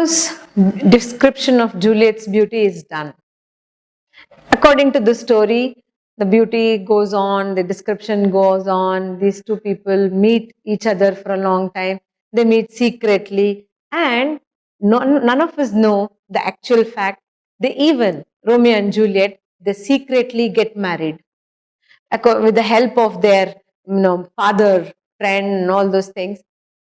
Romeo's description of Juliet's beauty is done. According to the story, the beauty goes on, the description goes on. These two people meet each other for a long time. They meet secretly, and none of us know the actual fact. They even, Romeo and Juliet, they secretly get married with the help of their father, friend, and all those things.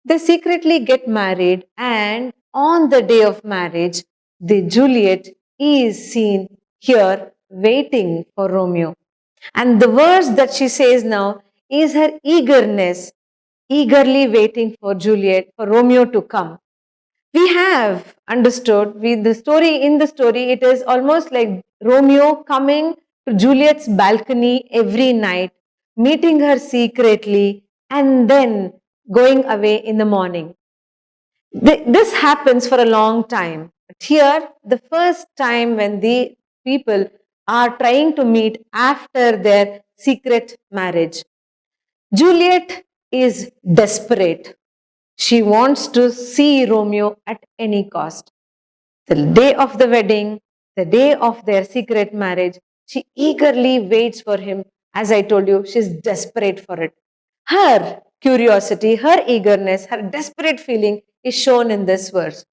They secretly get married, and on the day of marriage, the Juliet is seen here waiting for Romeo. And the verse that she says now is her eagerness, eagerly waiting for Juliet, for Romeo to come. We have understood, in the story, it is almost like Romeo coming to Juliet's balcony every night, meeting her secretly, and then going away in the morning. This happens for a long time. But here, the first time when the people are trying to meet after their secret marriage, Juliet is desperate. She wants to see Romeo at any cost. The day of the wedding, the day of their secret marriage, she eagerly waits for him. As I told you, she's desperate for it. Her curiosity, her eagerness, her desperate feeling is shown in this verse.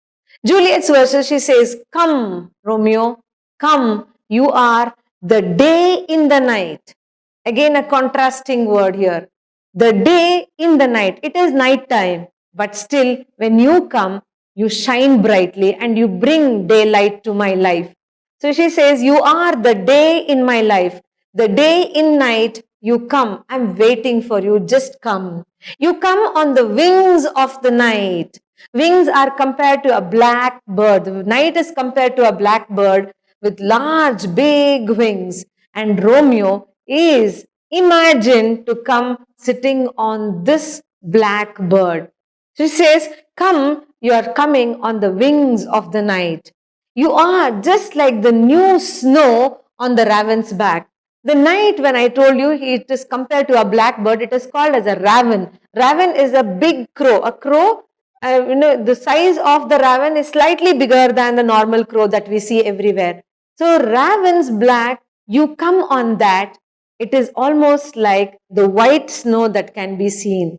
Juliet's verse, she says, "Come, Romeo, come, you are the day in the night." Again, a contrasting word here. The day in the night. It is night time, but still, when you come, you shine brightly and you bring daylight to my life. So she says, "You are the day in my life. The day in night, you come. I'm waiting for you. Just come. You come on the wings of the night." Wings are compared to a black bird. The night is compared to a black bird with large, big wings. And Romeo is imagined to come sitting on this black bird. She says, "Come, you are coming on the wings of the night. You are just like the new snow on the raven's back." The night, when I told you it is compared to a blackbird, it is called as a raven. Raven is a big crow. A crow, the size of the raven is slightly bigger than the normal crow that we see everywhere. So raven's black, you come on that. It is almost like the white snow that can be seen.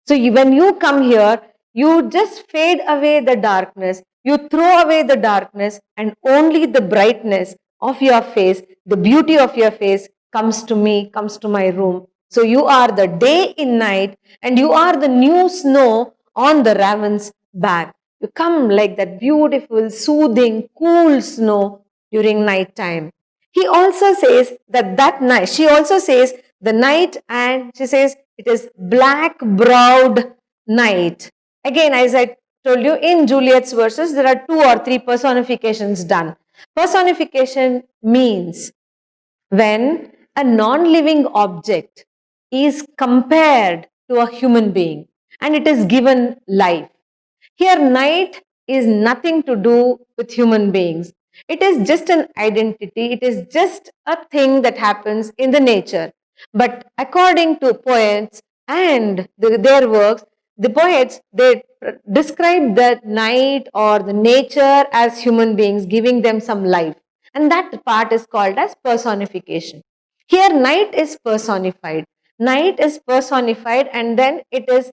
So when you come here, you just fade away the darkness. You throw away the darkness, and only the brightness of your face, the beauty of your face comes to me, comes to my room. So you are the day in night, and you are the new snow on the raven's back. You come like that beautiful, soothing, cool snow during night time. He also says that night, she also says the night, and she says it is black-browed night. Again, as I told you, in Juliet's verses, there are 2 or 3 personifications done. Personification means when a non-living object is compared to a human being and it is given life. Here, night is nothing to do with human beings. It is just an identity. It is just a thing that happens in the nature. But according to poets and their works, the poets, they describe the night or the nature as human beings, giving them some life. And that part is called as personification. Here, night is personified. Night is personified, and then it is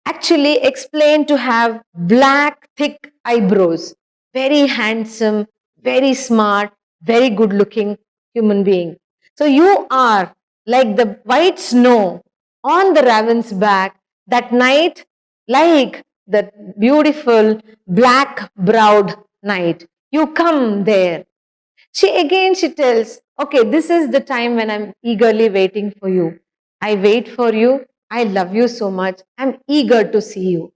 actually explained to have black, thick eyebrows. Very handsome, very smart, very good looking human being. So you are like the white snow on the raven's back that night, like the beautiful black browed night. You come there. She tells, "Okay, this is the time when I'm eagerly waiting for you. I wait for you. I love you so much. I'm eager to see you."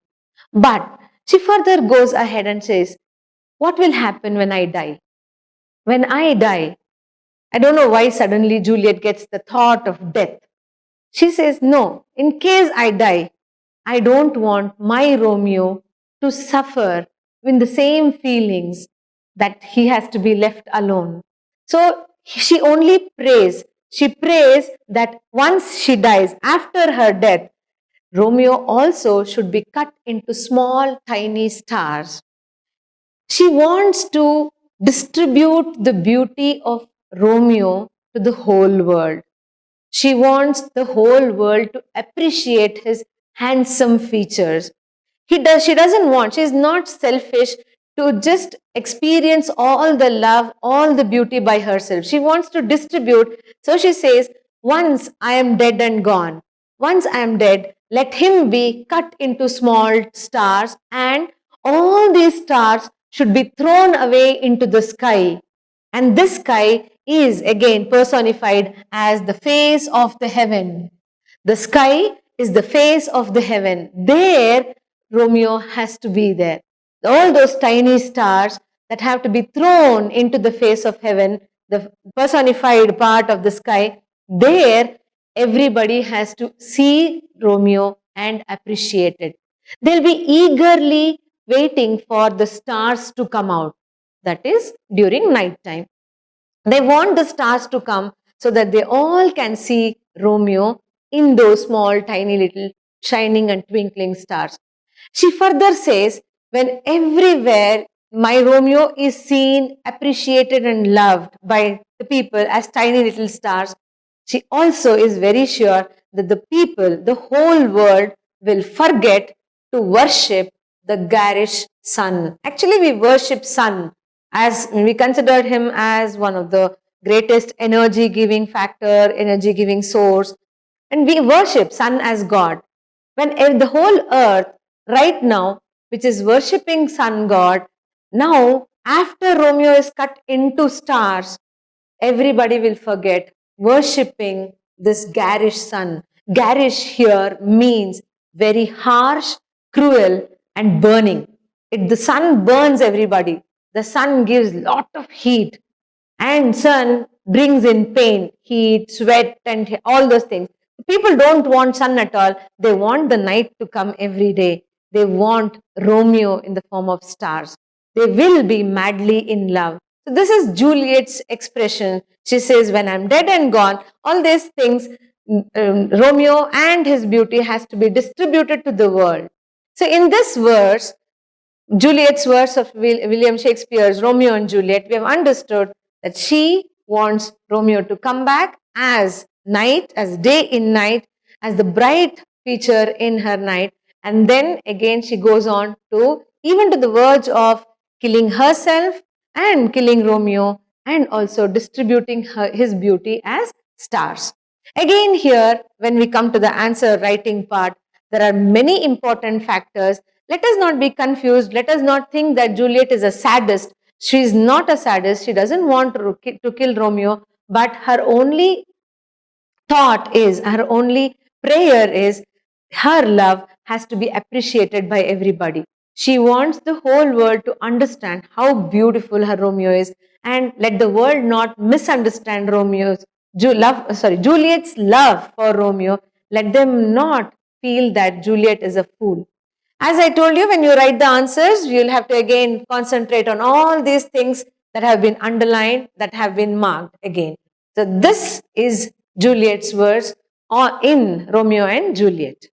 But she further goes ahead and says, "What will happen when I die? When I die," I don't know why suddenly Juliet gets the thought of death. She says, "No, in case I die, I don't want my Romeo to suffer with the same feelings that he has to be left alone." So she only prays. She prays that once she dies, after her death, Romeo also should be cut into small, tiny stars. She wants to distribute the beauty of Romeo to the whole world. She wants the whole world to appreciate his handsome features. She doesn't want, she's not selfish to just experience all the love, all the beauty by herself. She wants to distribute. So she says, once I am dead and gone, once I am dead, let him be cut into small stars, and all these stars should be thrown away into the sky. And this sky is again personified as the face of the heaven. The sky is the face of the heaven. There, Romeo has to be there. All those tiny stars that have to be thrown into the face of heaven, the personified part of the sky, there everybody has to see Romeo and appreciate it. They'll be eagerly waiting for the stars to come out. That is during night time. They want the stars to come so that they all can see Romeo in those small, tiny, little shining and twinkling stars. She further says, when everywhere my Romeo is seen, appreciated, and loved by the people as tiny little stars, she also is very sure that the people, the whole world, will forget to worship the garish sun. Actually, we worship sun, as we consider him as one of the greatest energy giving factor, energy giving source, and we worship sun as God. When the whole earth right now, which is worshipping sun god, now after Romeo is cut into stars, everybody will forget worshipping this garish sun. Garish here means very harsh, cruel, and burning. The sun burns everybody. The sun gives lot of heat, and sun brings in pain, heat, sweat, and all those things. People don't want sun at all. They want the night to come every day. They want Romeo in the form of stars. They will be madly in love. So this is Juliet's expression. She says, when I'm dead and gone, all these things, Romeo and his beauty has to be distributed to the world. So in this verse, Juliet's verse of William Shakespeare's Romeo and Juliet, we have understood that she wants Romeo to come back as night, as day in night, as the bright feature in her night. And then again she goes on to even to the verge of killing herself and killing Romeo, and also distributing his beauty as stars. Again here, when we come to the answer writing part, there are many important factors. Let us not be confused. Let us not think that Juliet is a sadist. She is not a sadist. She doesn't want to kill Romeo, but her only thought is, her only prayer is, her love has to be appreciated by everybody. She wants the whole world to understand how beautiful her Romeo is, and let the world not misunderstand Juliet's love for Romeo. Let them not feel that Juliet is a fool. As I told you, when you write the answers, you will have to again concentrate on all these things that have been underlined, that have been marked again. So this is Juliet's verse in Romeo and Juliet.